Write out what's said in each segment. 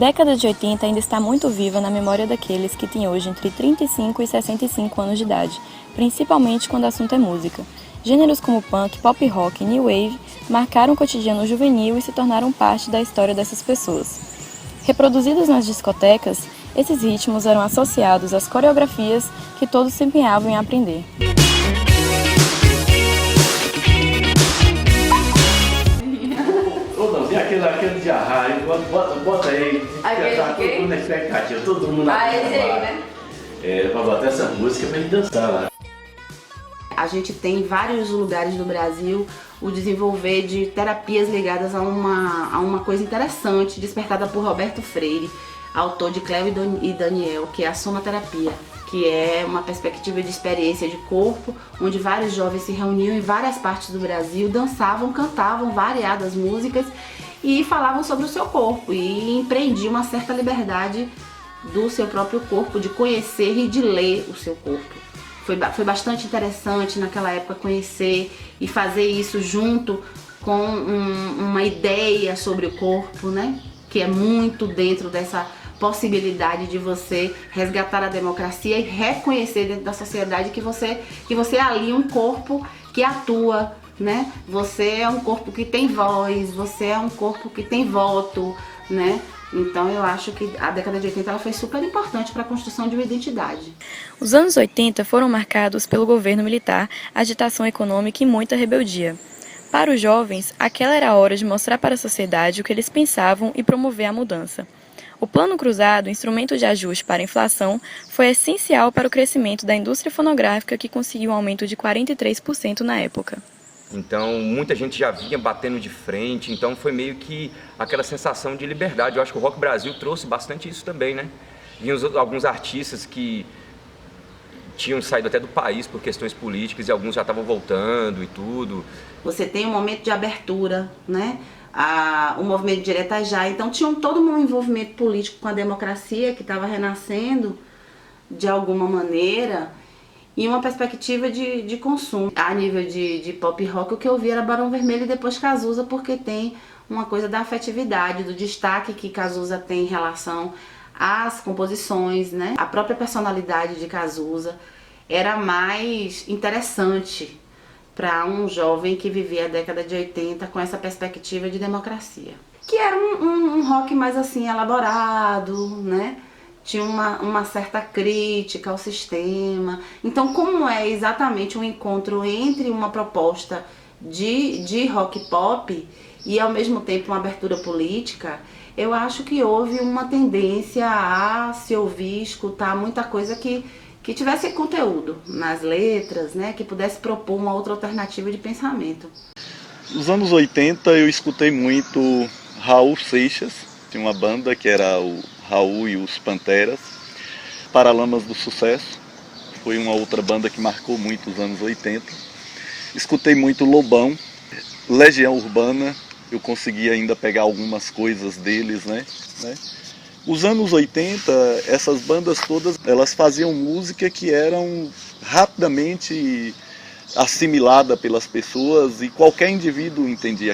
década de 80 ainda está muito viva na memória daqueles que têm hoje entre 35 e 65 anos de idade, principalmente quando o assunto é música. Gêneros como punk, pop rock e new wave marcaram o cotidiano juvenil e se tornaram parte da história dessas pessoas. Reproduzidos nas discotecas, esses ritmos eram associados às coreografias que todos se empenhavam em aprender. Aquele de arraio, bota aí, tá todo mundo na expectativa, todo mundo na pra botar essa música pra gente dançar lá. A gente tem em vários lugares do Brasil o desenvolver de terapias ligadas a uma coisa interessante, despertada por Roberto Freire, autor de Cléo e Daniel, que é a somaterapia, que é uma perspectiva de experiência de corpo, onde vários jovens se reuniam em várias partes do Brasil, dançavam, cantavam variadas músicas e falavam sobre o seu corpo e empreendiam uma certa liberdade do seu próprio corpo, de conhecer e de ler o seu corpo. Foi bastante interessante naquela época conhecer e fazer isso junto com uma ideia sobre o corpo, né? Que é muito dentro dessa possibilidade de você resgatar a democracia e reconhecer dentro da sociedade que você é ali um corpo que atua, né? Você é um corpo que tem voz, você é um corpo que tem voto, né? Então eu acho que a década de 80 ela foi super importante para a construção de uma identidade. Os anos 80 foram marcados pelo governo militar, agitação econômica e muita rebeldia. Para os jovens, aquela era a hora de mostrar para a sociedade o que eles pensavam e promover a mudança. O Plano Cruzado, instrumento de ajuste para a inflação, foi essencial para o crescimento da indústria fonográfica, que conseguiu um aumento de 43% na época. Então, muita gente já vinha batendo de frente, então foi meio que aquela sensação de liberdade. Eu acho que o Rock Brasil trouxe bastante isso também, né? Vinham alguns artistas que tinham saído até do país por questões políticas e alguns já estavam voltando e tudo. Você tem um momento de abertura, né? O movimento Direta Já, então tinha todo um envolvimento político com a democracia que estava renascendo de alguma maneira e uma perspectiva de consumo. A nível de pop rock, o que eu vi era Barão Vermelho e depois Cazuza, porque tem uma coisa da afetividade, do destaque que Cazuza tem em relação às composições, né? A própria personalidade de Cazuza era mais interessante para um jovem que vivia a década de 80 com essa perspectiva de democracia. Que era um rock mais assim elaborado, né? Tinha uma certa crítica ao sistema. Então, como é exatamente um encontro entre uma proposta de rock pop e ao mesmo tempo uma abertura política, eu acho que houve uma tendência a se ouvir, escutar muita coisa que tivesse conteúdo nas letras, né, que pudesse propor uma outra alternativa de pensamento. Nos anos 80 eu escutei muito Raul Seixas, tinha uma banda que era o Raul e os Panteras. Paralamas do Sucesso foi uma outra banda que marcou muito os anos 80. Escutei muito Lobão, Legião Urbana, eu consegui ainda pegar algumas coisas deles, né? Os anos 80, essas bandas todas, elas faziam música que eram rapidamente assimilada pelas pessoas e qualquer indivíduo entendia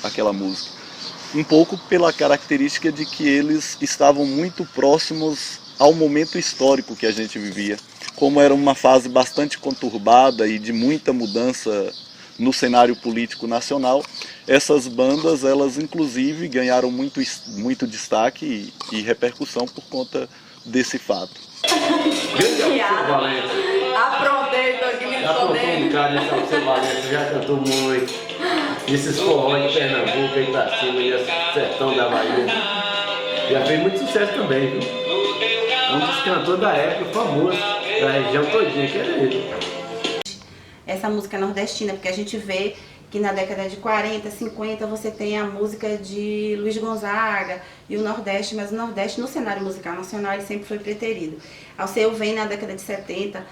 aquela música. Um pouco pela característica de que eles estavam muito próximos ao momento histórico que a gente vivia. Como era uma fase bastante conturbada e de muita mudança no cenário político nacional, essas bandas, elas inclusive ganharam muito destaque e repercussão por conta desse fato. Aprontei, tô aqui me escondendo. Você Valente, já cantou muito. Esses forró de Pernambuco aí pra cima, e sertão da Bahia. Já fez muito sucesso também, viu? Um dos cantores da época, famoso, da região todinha, que era ele. Essa música nordestina, porque a gente vê que na década de 40, 50 você tem a música de Luiz Gonzaga e o Nordeste, mas o Nordeste no cenário musical nacional ele sempre foi preterido. Alceu vem na década de 70,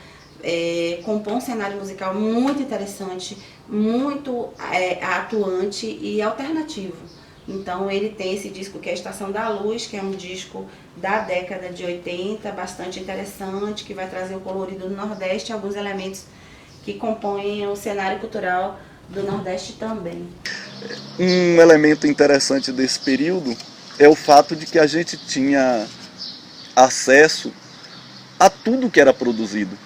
compõe um cenário musical muito interessante, muito atuante e alternativo. Então ele tem esse disco que é a Estação da Luz, que é um disco da década de 80, bastante interessante, que vai trazer o colorido do Nordeste e alguns elementos que compõem o cenário cultural do Nordeste também. Um elemento interessante desse período é o fato de que a gente tinha acesso a tudo que era produzido,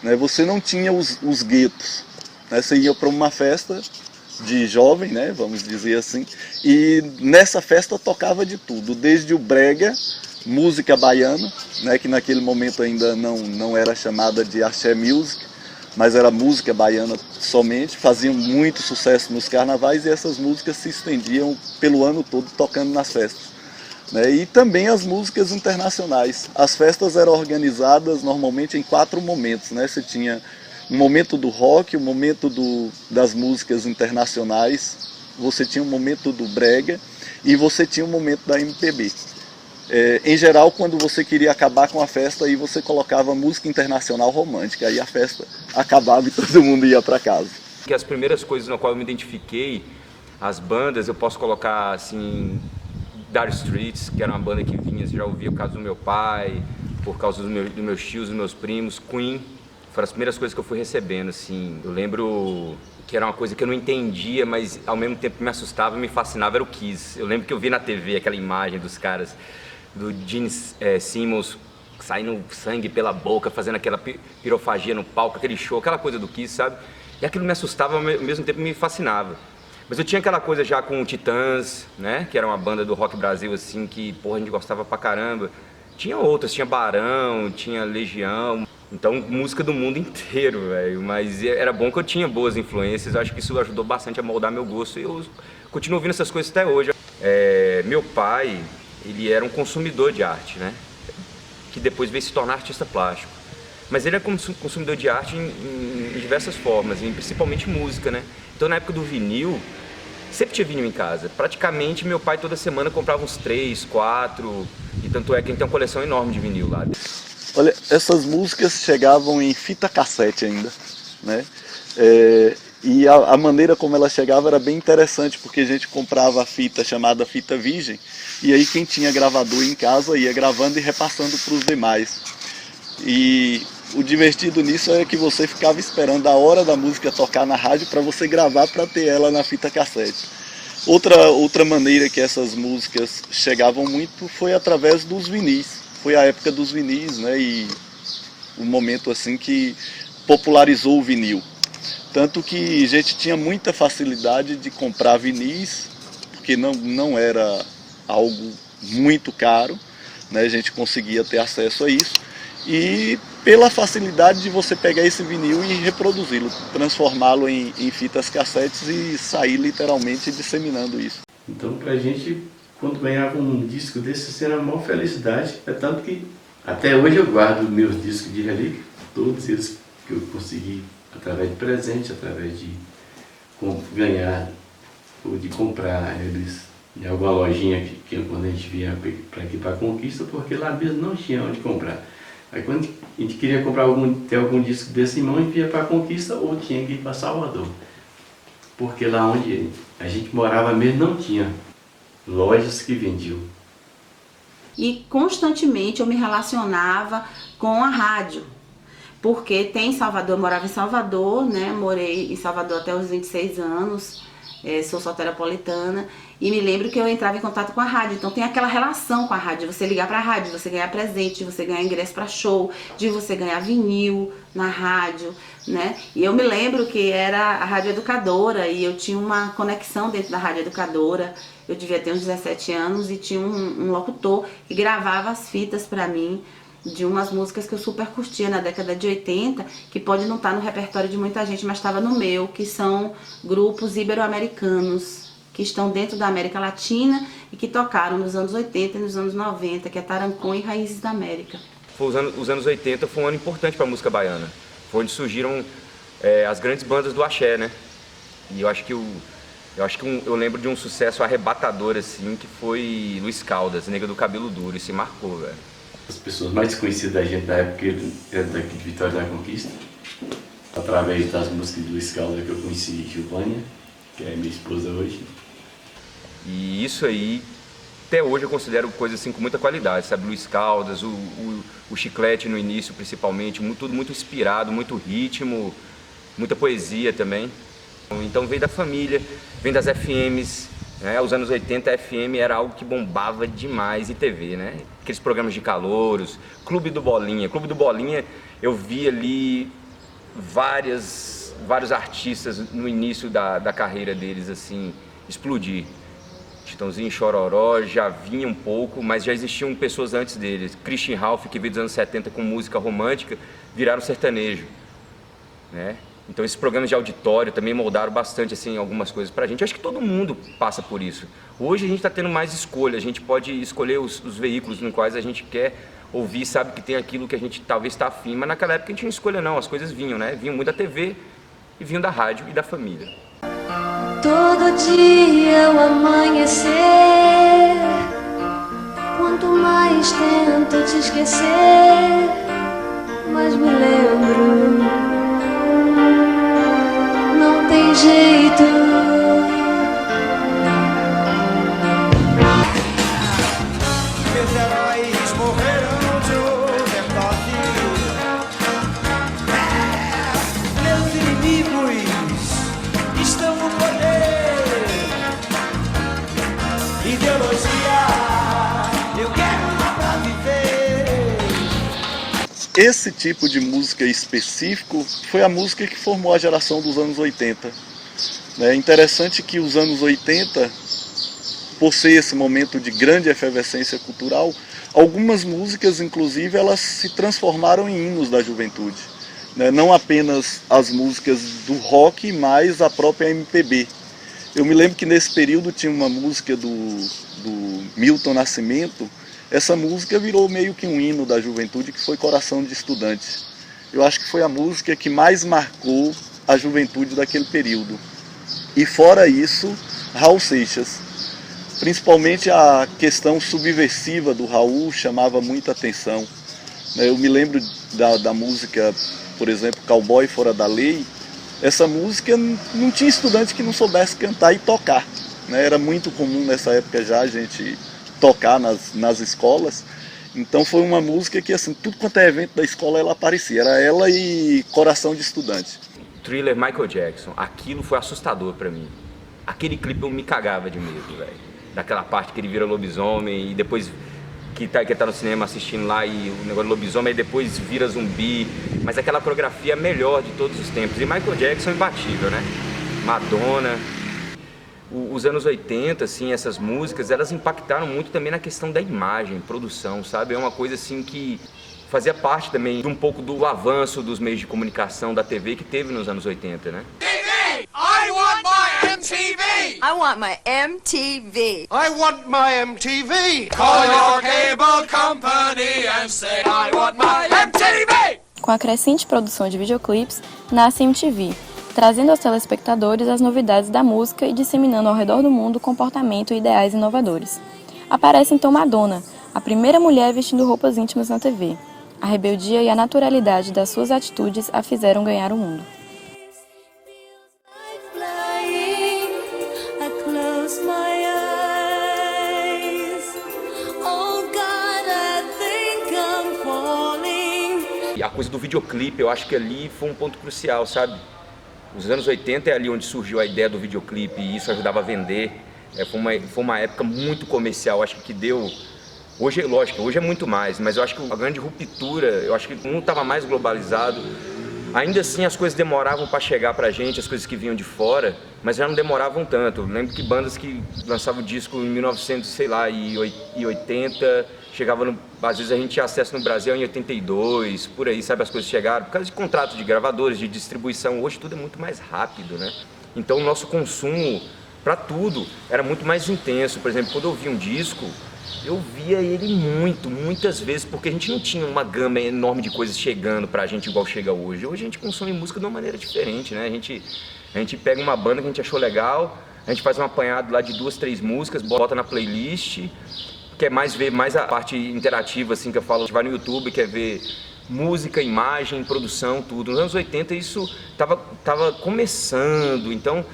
né? Você não tinha os guetos, né? Você ia para uma festa de jovem, né? Vamos dizer assim, e nessa festa tocava de tudo, desde o brega, música baiana, né? Que naquele momento ainda não era chamada de axé music, mas era música baiana somente, faziam muito sucesso nos carnavais e essas músicas se estendiam pelo ano todo tocando nas festas. Né? E também as músicas internacionais. As festas eram organizadas normalmente em 4 momentos. Né? Você tinha um momento do rock, um momento das músicas internacionais, você tinha um momento do brega e você tinha um momento da MPB. Em geral, quando você queria acabar com a festa, aí você colocava música internacional romântica, aí a festa acabava e todo mundo ia para casa. Que as primeiras coisas na qual eu me identifiquei, as bandas, eu posso colocar assim, Dire Straits, que era uma banda que vinha, já ouvia por causa do meu pai, por causa dos meus tios, dos meus primos. Queen, foram as primeiras coisas que eu fui recebendo, assim. Eu lembro que era uma coisa que eu não entendia, mas ao mesmo tempo me assustava e me fascinava, era o Kiss. Eu lembro que eu vi na TV aquela imagem dos caras, do Gene Simmons saindo sangue pela boca, fazendo aquela pirofagia no palco, aquele show, aquela coisa do Kiss, sabe? E aquilo me assustava, ao mesmo tempo me fascinava. Mas eu tinha aquela coisa já com o Titãs, né? Que era uma banda do Rock Brasil, assim, que, porra, a gente gostava pra caramba. Tinha outras, tinha Barão, tinha Legião. Então, música do mundo inteiro, velho. Mas era bom que eu tinha boas influências. Eu acho que isso ajudou bastante a moldar meu gosto. E eu continuo ouvindo essas coisas até hoje. Meu pai, ele era um consumidor de arte, né? Que depois veio se tornar artista plástico. Mas ele é consumidor de arte em diversas formas, principalmente música, né? Então, na época do vinil, sempre tinha vinil em casa. Praticamente, meu pai toda semana comprava uns 3, 4, e tanto é que ele tem uma coleção enorme de vinil lá. Olha, essas músicas chegavam em fita cassete ainda, né? E a maneira como ela chegava era bem interessante, porque a gente comprava a fita chamada fita virgem, e aí quem tinha gravador em casa ia gravando e repassando para os demais. E o divertido nisso era que você ficava esperando a hora da música tocar na rádio para você gravar para ter ela na fita cassete. Outra maneira que essas músicas chegavam muito foi através dos vinis. Foi a época dos vinis, né? E o momento assim que popularizou o vinil. Tanto que a gente tinha muita facilidade de comprar vinis, porque não era algo muito caro, né? A gente conseguia ter acesso a isso. E pela facilidade de você pegar esse vinil e reproduzi-lo, transformá-lo em fitas cassetes e sair literalmente disseminando isso. Então, pra gente, quando ganhava um disco desse, isso era uma maior felicidade. É tanto que até hoje eu guardo meus discos de relíquia, todos eles que eu consegui através de presente, através de ganhar ou de comprar eles em alguma lojinha que quando a gente vinha para aqui para Conquista, porque lá mesmo não tinha onde comprar. Aí quando a gente queria ter algum disco desse em mão, a gente ia para Conquista ou tinha que ir para Salvador. Porque lá onde a gente morava mesmo não tinha lojas que vendiam. E constantemente eu me relacionava com a rádio. Porque tem Salvador, eu morava em Salvador, né? Morei em Salvador até os 26 anos, sou soteropolitana, e me lembro que eu entrava em contato com a rádio. Então tem aquela relação com a rádio, você ligar pra rádio, você ganhar presente, de você ganhar ingresso pra show, de você ganhar vinil na rádio, né? E eu me lembro que era a Rádio Educadora e eu tinha uma conexão dentro da Rádio Educadora. Eu devia ter uns 17 anos e tinha um locutor que gravava as fitas pra mim, de umas músicas que eu super curtia na década de 80, que pode não estar no repertório de muita gente, mas estava no meu, que são grupos ibero-americanos, que estão dentro da América Latina e que tocaram nos anos 80 e nos anos 90, que é Tarancon e Raízes da América. Os anos 80 foi um ano importante para a música baiana. Foi onde surgiram as grandes bandas do axé, né? E eu acho que eu lembro de um sucesso arrebatador, assim, que foi Luiz Caldas, Nega do Cabelo Duro, e se marcou, velho. As pessoas mais conhecidas da gente da época eram daqui de Vitória da Conquista, através das músicas de Luiz Caldas que eu conheci Gilvânia, que é minha esposa hoje. E isso aí, até hoje eu considero coisa assim com muita qualidade, sabe? Luiz Caldas, o Chiclete no início principalmente, tudo muito inspirado, muito ritmo, muita poesia também. Então vem da família, vem das FMs, né? Os anos 80 a FM era algo que bombava demais em TV, né? Aqueles programas de calouros, Clube do Bolinha. Clube do Bolinha, eu vi ali vários artistas no início da carreira deles, assim, explodir. Chitãozinho e Chororó já vinha um pouco, mas já existiam pessoas antes deles. Christian Ralph, que veio dos anos 70 com música romântica, viraram sertanejo, né? Então esses programas de auditório também moldaram bastante assim, algumas coisas pra gente. Eu acho que todo mundo passa por isso. Hoje a gente está tendo mais escolha, a gente pode escolher os veículos nos quais a gente quer ouvir, sabe que tem aquilo que a gente talvez está afim, mas naquela época a gente não escolha não, as coisas vinham, né? Vinham muito da TV e vinham da rádio e da família. Todo dia ao amanhecer, quanto mais tento te esquecer, mais me lembro, não tem jeito. Meus heróis morreram de overdose, meus inimigos estão no poder. Ideologia, eu quero pra viver. Esse tipo de música específico foi a música que formou a geração dos anos 80. É interessante que os anos 80, por ser esse momento de grande efervescência cultural, algumas músicas, inclusive, elas se transformaram em hinos da juventude. Não apenas as músicas do rock, mas a própria MPB. Eu me lembro que nesse período tinha uma música do Milton Nascimento. Essa música virou meio que um hino da juventude, que foi Coração de Estudante. Eu acho que foi a música que mais marcou a juventude daquele período. E fora isso, Raul Seixas. Principalmente a questão subversiva do Raul chamava muita atenção. Eu me lembro da música, por exemplo, Cowboy Fora da Lei. Essa música não tinha estudante que não soubesse cantar e tocar. Era muito comum nessa época já a gente tocar nas escolas. Então foi uma música que, assim, tudo quanto é evento da escola ela aparecia. Era ela e Coração de Estudante. Thriller, Michael Jackson, aquilo foi assustador pra mim. Aquele clipe eu me cagava de medo, velho. Daquela parte que ele vira lobisomem e depois que tá no cinema assistindo lá e o negócio do lobisomem e depois vira zumbi. Mas aquela coreografia é a melhor de todos os tempos. E Michael Jackson é imbatível, né? Madonna. Os anos 80, assim, essas músicas, elas impactaram muito também na questão da imagem, produção, sabe? É uma coisa assim que fazia parte também de um pouco do avanço dos meios de comunicação da TV que teve nos anos 80, né? TV! I want my MTV! I want my MTV. I want my MTV! Call your cable company and say I want my MTV! Com a crescente produção de videoclipes, nasce a MTV, trazendo aos telespectadores as novidades da música e disseminando ao redor do mundo comportamento e ideais inovadores. Aparece então Madonna, a primeira mulher vestindo roupas íntimas na TV. A rebeldia e a naturalidade das suas atitudes a fizeram ganhar o mundo. E a coisa do videoclipe, eu acho que ali foi um ponto crucial, sabe? Os anos 80 é ali onde surgiu a ideia do videoclipe e isso ajudava a vender. Foi uma época muito comercial, acho que deu... Hoje, lógico, hoje é muito mais, mas eu acho que a grande ruptura, eu acho que o mundo estava mais globalizado. Ainda assim as coisas demoravam para chegar pra gente, as coisas que vinham de fora, mas já não demoravam tanto. Eu lembro que bandas que lançavam disco em 1980, chegava às vezes a gente tinha acesso no Brasil em 82, por aí, sabe, as coisas chegaram. Por causa de contratos de gravadores, de distribuição, hoje tudo é muito mais rápido, né? Então o nosso consumo para tudo era muito mais intenso. Por exemplo, quando eu ouvia um disco, eu via ele muitas vezes, porque a gente não tinha uma gama enorme de coisas chegando pra gente igual chega hoje. Hoje a gente consome música de uma maneira diferente, né? A gente pega uma banda que a gente achou legal, a gente faz um apanhado lá de 2, 3 músicas, bota na playlist, quer ver mais a parte interativa, assim, que eu falo, a gente vai no YouTube, quer ver música, imagem, produção, tudo. Nos anos 80 isso tava começando, então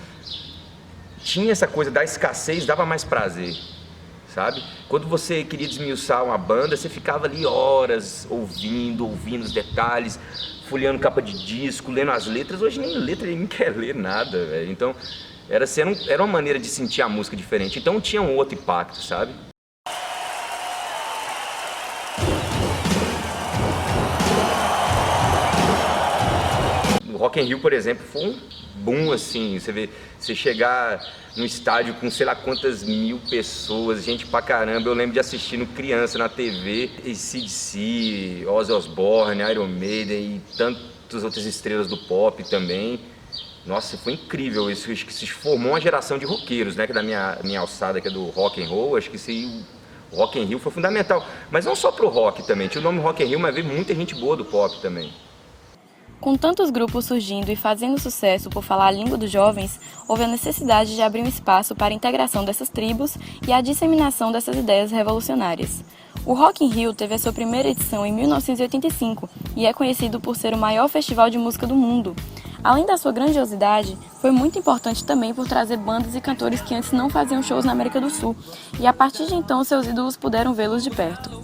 tinha essa coisa da escassez, dava mais prazer. Sabe? Quando você queria desmiuçar uma banda, você ficava ali horas ouvindo os detalhes, folheando capa de disco, lendo as letras. Hoje nem letra, ninguém quer ler nada, velho. Então, Era uma maneira de sentir a música diferente, então tinha um outro impacto, sabe? O Rock in Rio, por exemplo, foi um boom, assim, você chegar num estádio com sei lá quantas mil pessoas, gente pra caramba. Eu lembro de assistindo criança na TV, AC/DC, Ozzy Osbourne, Iron Maiden e tantas outras estrelas do pop também. Nossa, foi incrível isso, acho que se formou uma geração de roqueiros, né, que é da minha alçada, que é do rock and roll. Acho que o Rock in Rio foi fundamental, mas não só pro rock também, tinha o nome Rock in Rio, mas veio muita gente boa do pop também. Com tantos grupos surgindo e fazendo sucesso por falar a língua dos jovens, houve a necessidade de abrir um espaço para a integração dessas tribos e a disseminação dessas ideias revolucionárias. O Rock in Rio teve a sua primeira edição em 1985 e é conhecido por ser o maior festival de música do mundo. Além da sua grandiosidade, foi muito importante também por trazer bandas e cantores que antes não faziam shows na América do Sul, e a partir de então seus ídolos puderam vê-los de perto.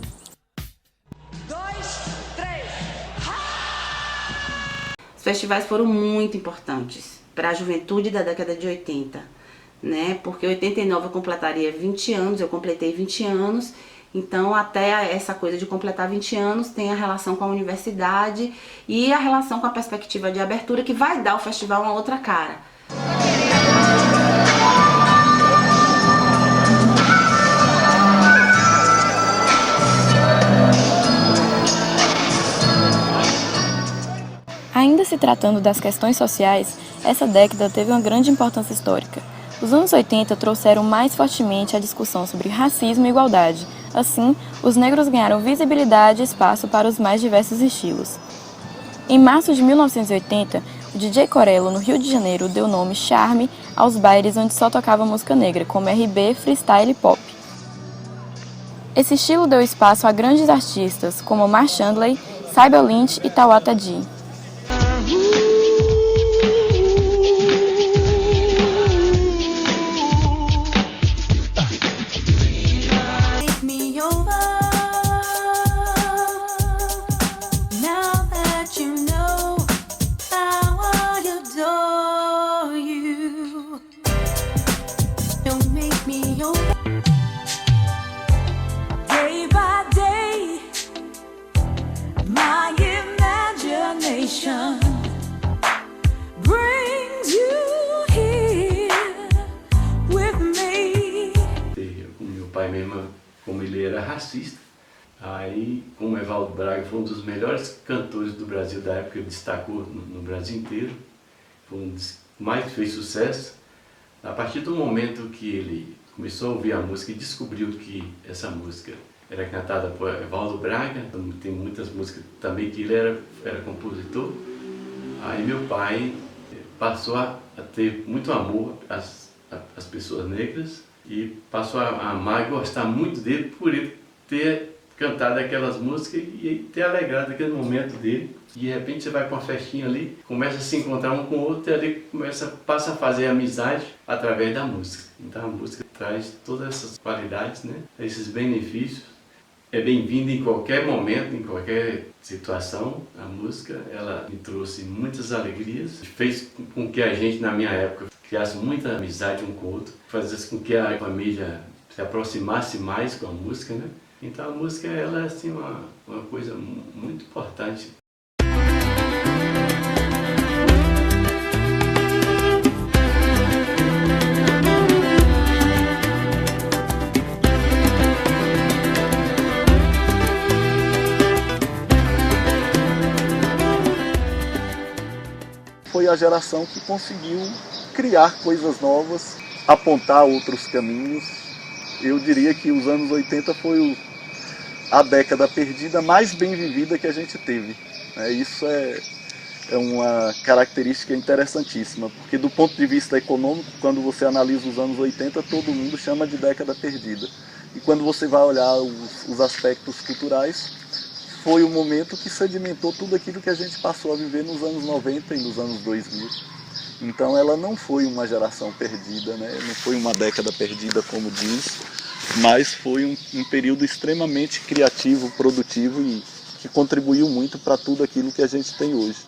Os festivais foram muito importantes para a juventude da década de 80, né? Porque em 89 eu completaria 20 anos, eu completei 20 anos, então até essa coisa de completar 20 anos tem a relação com a universidade e a relação com a perspectiva de abertura que vai dar ao festival uma outra cara. Ainda se tratando das questões sociais, essa década teve uma grande importância histórica. Os anos 80 trouxeram mais fortemente a discussão sobre racismo e igualdade. Assim, os negros ganharam visibilidade e espaço para os mais diversos estilos. Em março de 1980, o DJ Corello, no Rio de Janeiro, deu nome Charme aos bailes onde só tocava música negra, como R&B, freestyle e pop. Esse estilo deu espaço a grandes artistas, como Mar Chandley, Cybele Lynch e Tawata D. Como ele era racista, aí como Evaldo Braga foi um dos melhores cantores do Brasil da época, ele destacou no Brasil inteiro, foi um dos que mais fez sucesso. A partir do momento que ele começou a ouvir a música e descobriu que essa música era cantada por Evaldo Braga, tem muitas músicas também que ele era compositor, aí meu pai passou a ter muito amor às pessoas negras, e passou a amar e gostar muito dele por ele ter cantado aquelas músicas e ter alegrado aquele momento dele. De repente você vai para uma festinha ali, começa a se encontrar um com o outro e ali passa a fazer amizade através da música. Então a música traz todas essas qualidades, né? Esses benefícios. É bem-vinda em qualquer momento, em qualquer situação. A música, ela me trouxe muitas alegrias, fez com que a gente, na minha época, criasse muita amizade um com o outro, fazia com que a família se aproximasse mais com a música, né? Então a música, ela é assim, uma coisa muito importante. Foi a geração que conseguiu criar coisas novas, apontar outros caminhos. Eu diria que os anos 80 foi a década perdida mais bem vivida que a gente teve. Isso é uma característica interessantíssima, porque do ponto de vista econômico, quando você analisa os anos 80, todo mundo chama de década perdida. E quando você vai olhar os aspectos culturais, foi o momento que sedimentou tudo aquilo que a gente passou a viver nos anos 90 e nos anos 2000. Então ela não foi uma geração perdida, né? Não foi uma década perdida, como diz, mas foi um período extremamente criativo, produtivo e que contribuiu muito para tudo aquilo que a gente tem hoje.